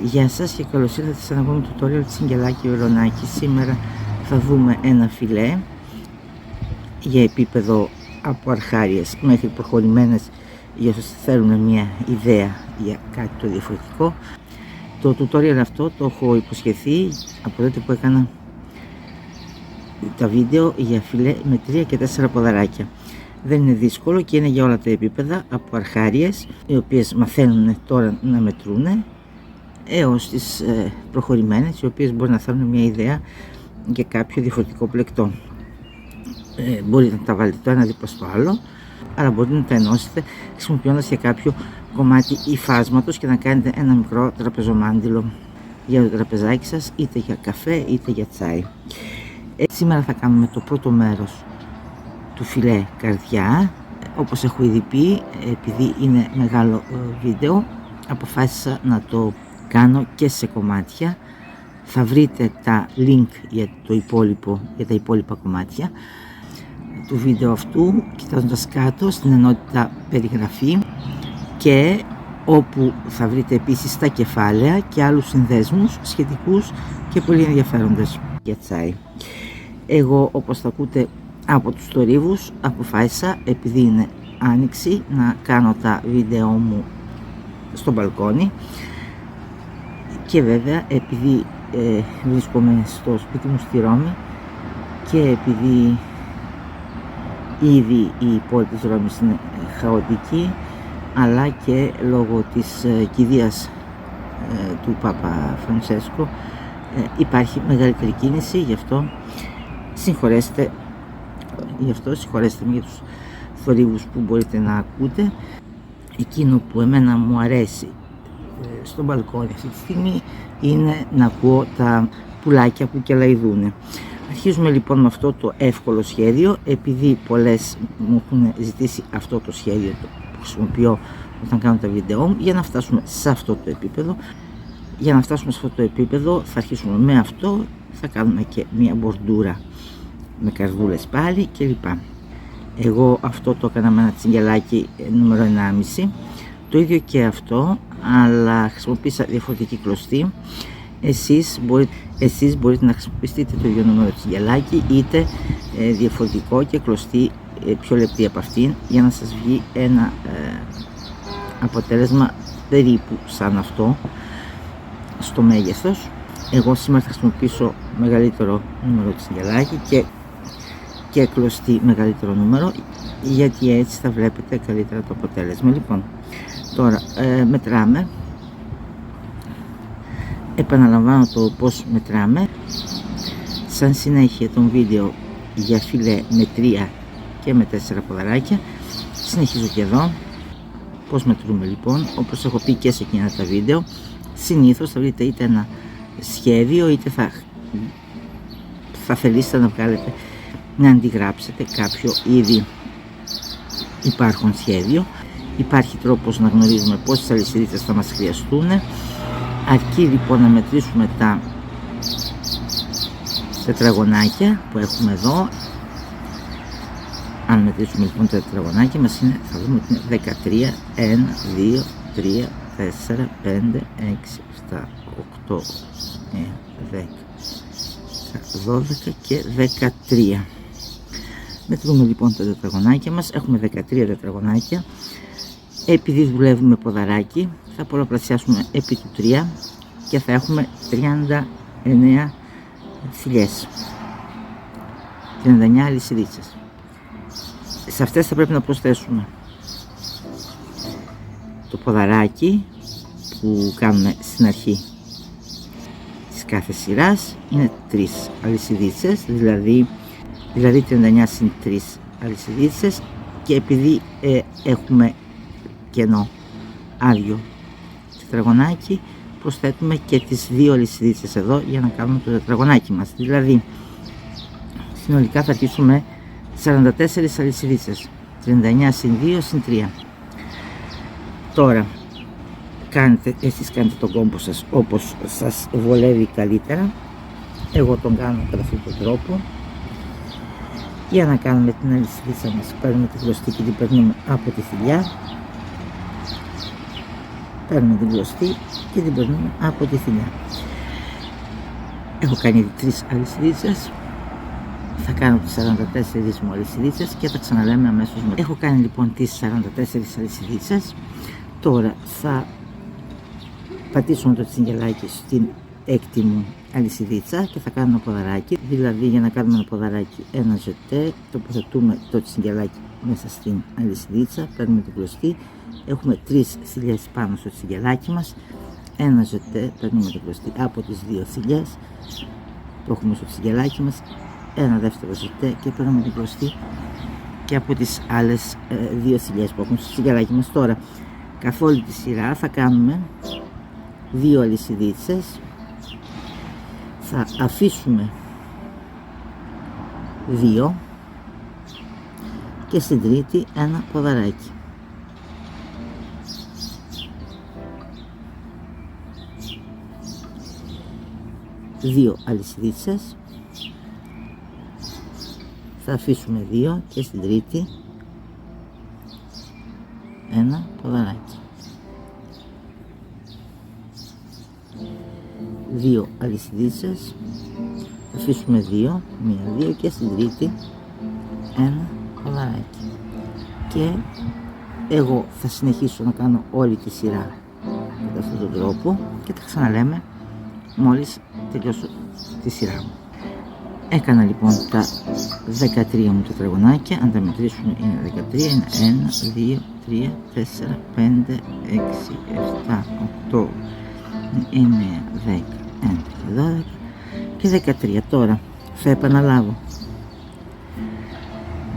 Γεια σας και καλώς ήρθατε σε ένα ακόμη tutorial της Αγγελάκη Βερονάκη. Σήμερα θα δούμε ένα φιλέ για επίπεδο από αρχάριες μέχρι προχωρημένες, για όσους θέλουν μια ιδέα για κάτι το διαφορετικό. Το tutorial αυτό το έχω υποσχεθεί από τότε που έκανα τα βίντεο για φιλέ με 3 και 4 ποδαράκια. Δεν είναι δύσκολο και είναι για όλα τα επίπεδα, από αρχάριες οι οποίες μαθαίνουν τώρα να μετρούν έως τις προχωρημένες, οι οποίες μπορεί να θέλουν μια ιδέα για κάποιο διαφορετικό πλεκτό. Μπορείτε να τα βάλετε το ένα δίπλα στο άλλο, αλλά μπορείτε να τα ενώσετε χρησιμοποιώντας για κάποιο κομμάτι υφάσματος και να κάνετε ένα μικρό τραπεζομάντιλο για το τραπεζάκι σας, είτε για καφέ είτε για τσάι. Σήμερα θα κάνουμε το πρώτο μέρος του φιλέ καρδιά. Όπως έχω ήδη πει, επειδή είναι μεγάλο βίντεο, αποφάσισα να το κάνω και σε κομμάτια. Θα βρείτε τα link για τα υπόλοιπα κομμάτια του βίντεο αυτού κοιτάζοντας κάτω στην ενότητα περιγραφή, και όπου θα βρείτε επίσης τα κεφάλαια και άλλους συνδέσμους σχετικούς και πολύ ενδιαφέροντες για τσάι. Εγώ, όπως θα ακούτε από τους θορύβους, αποφάσισα, επειδή είναι άνοιξη, να κάνω τα βίντεο μου στο μπαλκόνι, και βέβαια επειδή βρίσκομαι στο σπίτι μου στη Ρώμη και επειδή ήδη η πόλη της Ρώμης είναι χαοτική, αλλά και λόγω της κηδείας του Πάπα Φραντσέσκο υπάρχει μεγαλύτερη κίνηση, γι' αυτό συγχωρέστε με για τους θορύβους που μπορείτε να ακούτε. Εκείνο που εμένα μου αρέσει στο μπαλκόνι αυτή τη στιγμή είναι να ακούω τα πουλάκια που κελαϊδούνε. Αρχίζουμε λοιπόν με αυτό το εύκολο σχέδιο, επειδή πολλές μου έχουν ζητήσει αυτό το σχέδιο που χρησιμοποιώ όταν κάνω τα βίντεο μου, για να φτάσουμε σε αυτό το επίπεδο. Για να φτάσουμε σε αυτό το επίπεδο θα αρχίσουμε με αυτό, θα κάνουμε και μια μπορντούρα με καρδούλες πάλι κλπ. Εγώ αυτό το έκανα με ένα τσιγκελάκι νούμερο 1,5, το ίδιο και αυτό, αλλά χρησιμοποίησα διαφορετική κλωστή. Εσείς μπορείτε να χρησιμοποιήσετε το ίδιο νούμερο τσιγκελάκι, είτε διαφορετικό και κλωστή πιο λεπτή από αυτήν, για να σας βγει ένα αποτέλεσμα περίπου σαν αυτό στο μέγεθος. Εγώ σήμερα θα χρησιμοποιήσω μεγαλύτερο νούμερο τσιγκελάκι και κλωστή μεγαλύτερο νούμερο, γιατί έτσι θα βλέπετε καλύτερα το αποτέλεσμα. Λοιπόν, τώρα μετράμε. Επαναλαμβάνω το πώς μετράμε σαν συνέχεια των βίντεο για φιλέ με 3 και με 4 ποδαράκια. Συνεχίζω και εδώ πώς μετρούμε λοιπόν, όπως έχω πει και σε εκείνα τα βίντεο. Συνήθως θα βρείτε είτε ένα σχέδιο, είτε θα θελήσετε να βγάλετε, να αντιγράψετε κάποιο ήδη υπάρχον σχέδιο. Υπάρχει τρόπος να γνωρίζουμε πόσες αλυσιδίτσες θα μας χρειαστούν. Αρκεί λοιπόν να μετρήσουμε τα τετραγωνάκια που έχουμε εδώ. Αν μετρήσουμε λοιπόν τα τετραγωνάκια μας είναι, θα δούμε ότι είναι 13, 1, 2, 3, 4, 5, 6, 7, 8, 10, 12 και 13. Μετρούμε λοιπόν τα τετραγωνάκια μας, έχουμε 13 τετραγωνάκια. Επειδή δουλεύουμε ποδαράκι, θα πολλαπλασιάσουμε επί του 3 και θα έχουμε 39 θηλιές, 39 αλυσιδίτσες. Σε αυτές θα πρέπει να προσθέσουμε το ποδαράκι που κάνουμε στην αρχή της κάθε σειράς, είναι 3 αλυσιδίτσες, δηλαδή 39 συν 3 αλυσιδίτσες, και επειδή έχουμε κενό άδειο τετραγωνάκι, προσθέτουμε και τις 2 αλυσιδίτσες εδώ για να κάνουμε το τετραγωνάκι μας, δηλαδή συνολικά θα αρχίσουμε 44 αλυσιδίτσες, 39 συν 2 συν 3. Τώρα εσείς κάνετε τον κόμπο σας όπως σας βολεύει καλύτερα. Εγώ τον κάνω κατά αυτόν τον τρόπο. Για να κάνουμε την αλυσιδίτσα μας, παίρνουμε τη κλωστή και την περνούμε από τη θηλιά, παίρνουμε την κλωστή και την περνούμε από τη θηλιά. Έχω κάνει ήδη 3 αλυσιδίτσες. Θα κάνω τις 44 μου αλυσιδίτσες και θα ξαναλέμε αμέσως μετά. Έχω κάνει λοιπόν τις 44 αλυσιδίτσες. Τώρα θα πατήσω το τσιγγελάκι στην έκτη μου αλυσιδίτσα και θα κάνω ένα ποδαράκι. Δηλαδή, για να κάνουμε ένα ποδαράκι, ένα ζετέ, τοποθετούμε το τσιγγελάκι μέσα στην αλυσιδίτσα, παίρνουμε την κλωστή, έχουμε 3 θηλιές πάνω στο τσιγγελάκι μας, ένα ζετέ, παίρνουμε την κλωστή από τις 2 θηλιές που έχουμε στο τσιγγελάκι μας, ένα δεύτερο ζετέ και παίρνουμε την κλωστή και από τις άλλες 2 θηλιές που έχουμε στο τσιγγελάκι μας. Τώρα, καθ' όλη τη σειρά θα κάνουμε 2 αλυσιδίτσες, θα αφήσουμε 2 και στην τρίτη ένα ποδαράκι. Δύο αλυσιδίτσες, θα αφήσουμε 2 και στην τρίτη ένα ποδαράκι. 2 αλυσιδίτσες, θα αφήσουμε 2, 1, 2 και στην τρίτη ένα ποδαράκι. Και εγώ θα συνεχίσω να κάνω όλη τη σειρά με αυτόν τον τρόπο και τα ξαναλέμε μόλις τελειώσω τη σειρά μου. Έκανα λοιπόν τα 13 μου τετραγωνάκια, αν τα μετρήσουμε είναι 13, είναι 1, 2, 3, 4, 5, 6, 7, 8, 9, 10, 11, 12 και 13. Τώρα θα επαναλάβω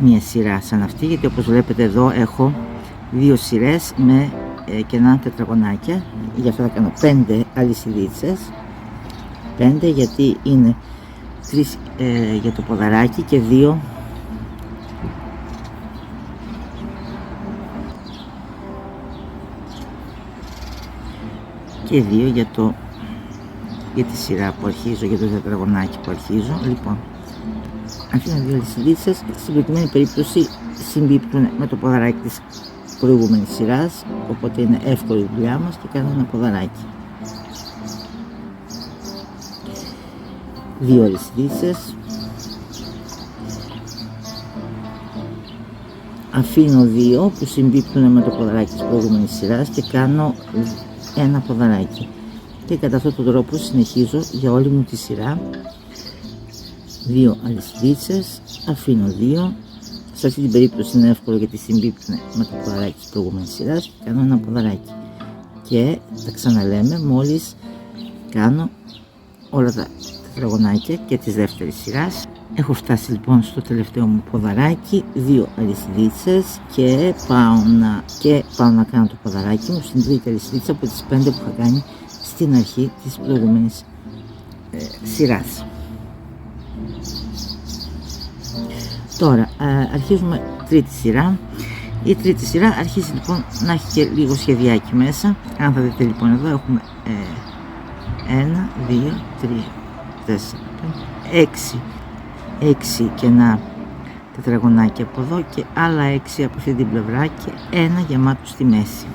μία σειρά σαν αυτή, γιατί όπως βλέπετε εδώ έχω 2 σειρές με κενά τετραγωνάκια, γι' αυτό θα κάνω 5 αλυσιδίτσες, 5 γιατί είναι 3 για το ποδαράκι και 2 για τη σειρά που αρχίζω, για το τετραγωνάκι που αρχίζω. Λοιπόν, αφήνω 2 αλυσιδίτσες, στην προκειμένη περίπτωση συμπίπτουν με το ποδαράκι της προηγούμενης σειράς, οπότε είναι εύκολη η δουλειά μας και κάνω ένα ποδαράκι. 2 αλυσιδίτσες, αφήνω 2 που συμπίπτουν με το ποδαράκι της προηγούμενης σειράς και κάνω ένα ποδαράκι. Και κατά αυτόν τον τρόπο συνεχίζω για όλη μου τη σειρά. 2 αλυσιδίτσες, αφήνω 2, σε αυτή την περίπτωση είναι εύκολο γιατί συμπίπτουν με το ποδαράκι της προηγούμενης σειράς και κάνω ένα ποδαράκι. Και τα ξαναλέμε μόλις κάνω όλα τα τετραγωνάκια και της δεύτερης σειράς. Έχω φτάσει λοιπόν στο τελευταίο μου ποδαράκι, 2 αλυσιδίτσες και πάω να κάνω το ποδαράκι μου στην τρίτη αλυσιδίτσα από τις 5 που είχα κάνει στην αρχή της προηγούμενης σειράς. Τώρα αρχίζουμε τρίτη σειρά. Η τρίτη σειρά αρχίζει λοιπόν να έχει και λίγο σχεδιάκι μέσα. Αν θα δείτε λοιπόν εδώ έχουμε 1, 2, 3, 4, 5, 6 κενά τετραγωνάκια από εδώ και άλλα 6 από αυτή την πλευρά και ένα γεμάτο στη μέση.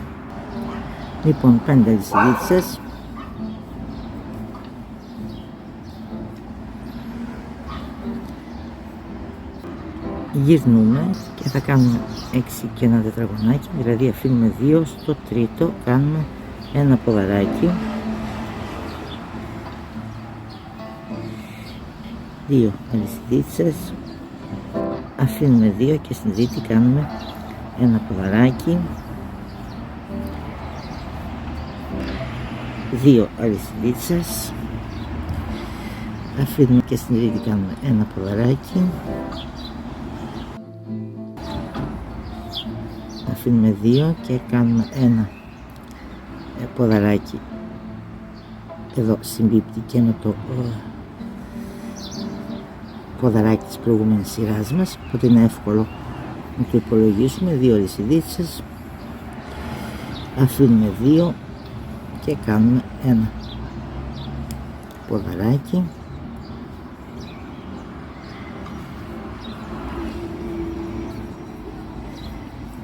Λοιπόν, 5 αλυσιδίτσες, γυρνούμε και θα κάνουμε 6 κενά τετραγωνάκια, δηλαδή αφήνουμε 2, στο τρίτο κάνουμε ένα ποδαράκι, 2 αλυσιδίτσες, αφήνουμε 2 και στην τρίτη κάνουμε ένα ποδαράκι, 2 αλυσιδίτσες, αφήνουμε και στην τρίτη κάνουμε ένα ποδαράκι, αφήνουμε 2 και κάνουμε ένα ποδαράκι, εδώ συμπίπτει και με το ποδαράκι της προηγούμενης σειράς μας, οπότε είναι εύκολο να το υπολογίσουμε. 2 αλυσιδίτσες, αφήνουμε 2 και κάνουμε ένα ποδαράκι,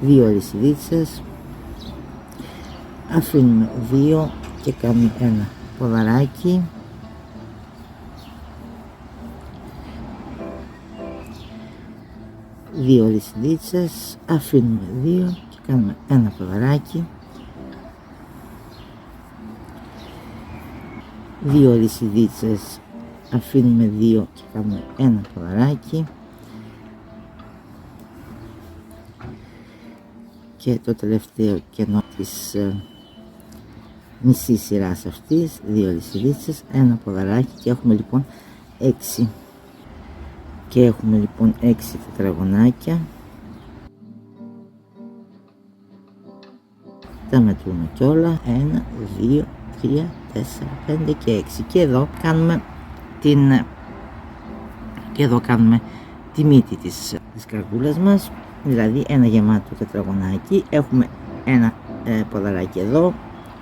2 αλυσιδίτσες, αφήνουμε 2 και κάνουμε ένα ποδαράκι, δύο λυσιδίτσες, αφήνουμε 2 και κάνουμε ένα ποδαράκι, 2 λυσιδίτσες, αφήνουμε 2 και κάνουμε ένα ποδαράκι, και το τελευταίο κενό της μισής σειράς αυτής, 2 λυσιδίτσες, ένα ποδαράκι, και έχουμε λοιπόν 6. Και έχουμε λοιπόν 6 τετραγωνάκια. Τα μετρούμε κιόλα, 1, 2, 3, 4, 5 και 6. Και εδώ κάνουμε τη μύτη της καρδούλας μας, δηλαδή ένα γεμάτο τετραγωνάκι. Έχουμε ένα ποδαράκι εδώ,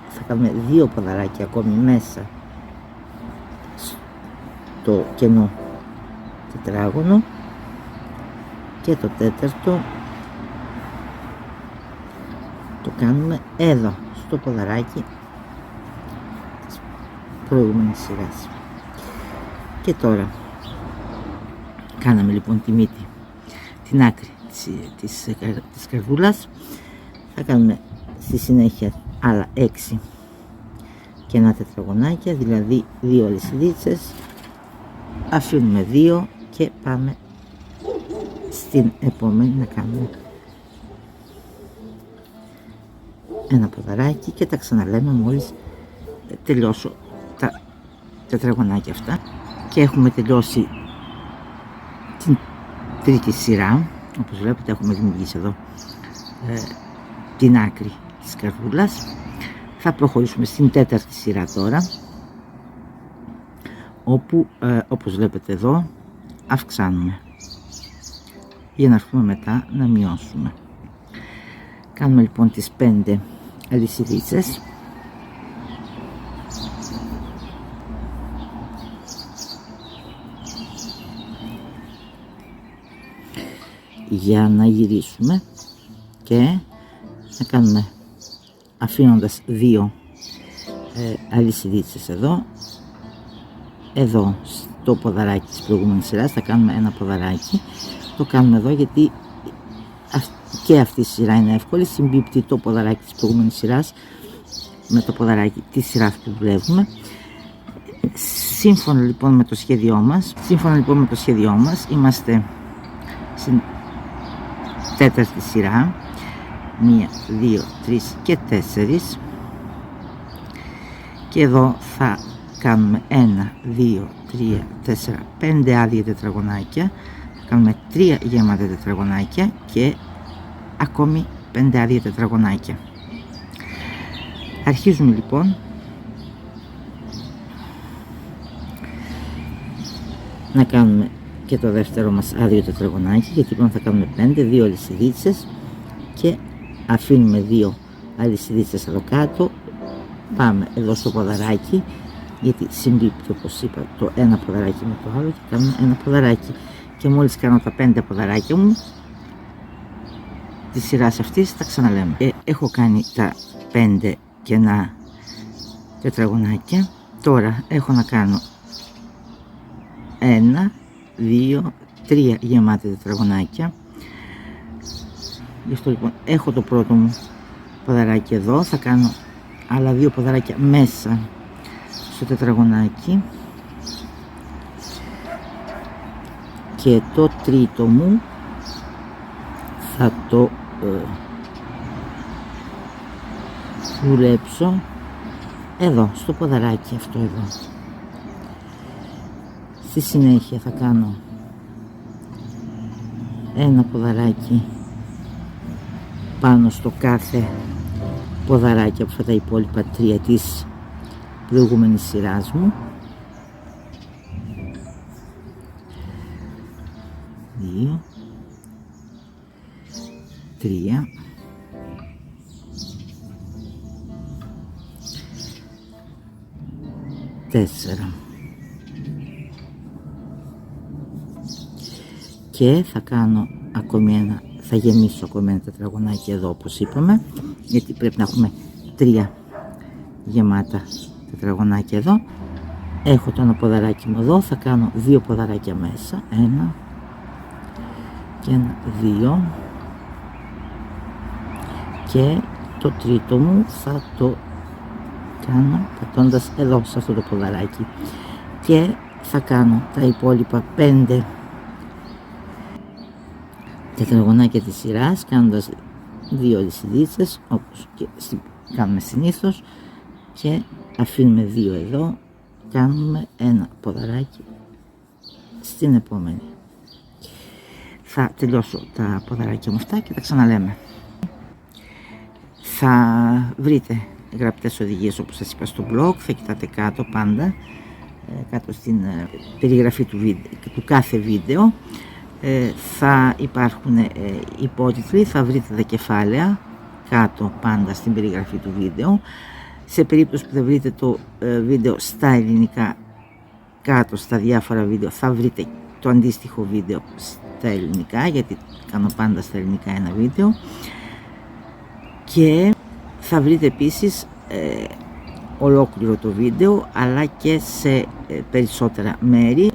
θα κάνουμε 2 ποδαράκια ακόμη μέσα στο κενό τετράγωνο, και το τέταρτο το κάνουμε εδώ στο ποδαράκι της προηγούμενης σειράς. Και τώρα κάναμε λοιπόν τη μύτη, την άκρη της καρδούλας. Θα κάνουμε στη συνέχεια άλλα 6 κενά τετραγωνάκια, δηλαδή 2 λυσιδίτσες, αφήνουμε 2 και πάμε στην επόμενη να κάνουμε ένα ποδαράκι, και τα ξαναλέμε μόλις τελειώσω τα τετραγωνάκια αυτά. Και έχουμε τελειώσει την τρίτη σειρά. Όπως βλέπετε έχουμε δημιουργήσει εδώ την άκρη της καρδούλας. Θα προχωρήσουμε στην τέταρτη σειρά τώρα, όπου όπως βλέπετε εδώ αυξάνουμε για να έρθουμε μετά να μειώσουμε. Κάνουμε λοιπόν τις 5 αλυσιδίτσες, για να γυρίσουμε και να κάνουμε, αφήνοντας 2 αλυσιδίτσες εδώ στο ποδαράκι της προηγούμενης σειράς. Θα κάνουμε ένα ποδαράκι, το κάνουμε εδώ γιατί και αυτή η σειρά είναι εύκολη, συμπίπτει το ποδαράκι της προηγούμενης σειράς με το ποδαράκι της σειράς που δουλεύουμε. Σύμφωνα λοιπόν με το σχέδιό μας, είμαστε στην τέταρτη σειρά, 1, 2, 3 και 4, και εδώ θα κάνουμε 1, 2, 3, 4, 5 άδεια τετραγωνάκια, θα κάνουμε 3 γεμάτα τετραγωνάκια και ακόμη 5 άδεια τετραγωνάκια. Αρχίζουμε λοιπόν να κάνουμε και το δεύτερο μας άδειο τετραγωνάκι, γιατί λοιπόν θα κάνουμε 5, 2 αλυσιδίτσες και αφήνουμε 2 αλυσιδίτσες εδώ κάτω. Πάμε εδώ στο ποδαράκι, γιατί συμπίπτει όπως είπα το ένα ποδαράκι με το άλλο, και κάνουμε ένα ποδαράκι. Και μόλις κάνω τα 5 ποδαράκια μου της σειράς αυτής, τα ξαναλέμε. Έχω κάνει τα 5 κενά τετραγωνάκια. Τώρα έχω να κάνω 1, 2, 3 γεμάτα τετραγωνάκια. Γι' αυτό λοιπόν έχω το πρώτο μου ποδαράκι εδώ, θα κάνω άλλα 2 ποδαράκια μέσα στο τετραγωνάκι, και το τρίτο μου θα το δουλέψω εδώ στο ποδαράκι αυτό εδώ. Στη συνέχεια θα κάνω ένα ποδαράκι πάνω στο κάθε ποδαράκι από αυτά τα υπόλοιπα 3 της προηγούμενης σειράς μου. 2, 3, 4, και θα κάνω ακόμη θα γεμίσω ακόμη ένα τετραγωνάκι εδώ όπως είπαμε, γιατί πρέπει να έχουμε 3 γεμάτα τετραγωνάκια εδώ. Έχω το ένα ποδαράκι μου εδώ, θα κάνω 2 ποδαράκια μέσα, 1 και 1, 2, και το τρίτο μου θα το κάνω πατώντας εδώ σε αυτό το ποδαράκι, και θα κάνω τα υπόλοιπα 5 τετραγωνάκια της σειράς, κάνοντας 2 λυσιδίτσες όπως και κάνουμε συνήθως, και αφήνουμε 2 εδώ, κάνουμε ένα ποδαράκι στην επόμενη. Θα τελειώσω τα ποδαράκια μου αυτά και τα ξαναλέμε. Θα βρείτε γραπτές οδηγίες όπως σας είπα στο blog, θα κοιτάτε κάτω πάντα, κάτω στην περιγραφή του κάθε βίντεο. Θα υπάρχουν υπότιτλοι, θα βρείτε τα κεφάλαια κάτω πάντα στην περιγραφή του βίντεο. Σε περίπτωση που δεν βρείτε το βίντεο στα ελληνικά, κάτω στα διάφορα βίντεο θα βρείτε το αντίστοιχο βίντεο στα ελληνικά, γιατί κάνω πάντα στα ελληνικά ένα βίντεο, και θα βρείτε επίσης ολόκληρο το βίντεο αλλά και σε περισσότερα μέρη,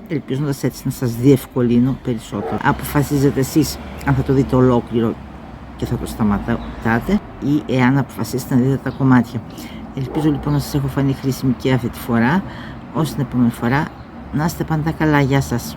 ελπίζοντας έτσι να σας διευκολύνω περισσότερο. Αποφασίζετε εσείς αν θα το δείτε ολόκληρο και θα το σταματάτε, ή εάν αποφασίσετε να δείτε τα κομμάτια. Ελπίζω λοιπόν να σας έχω φανεί χρήσιμη και αυτή τη φορά. Ως την επόμενη φορά, να είστε πάντα καλά. Γεια σας.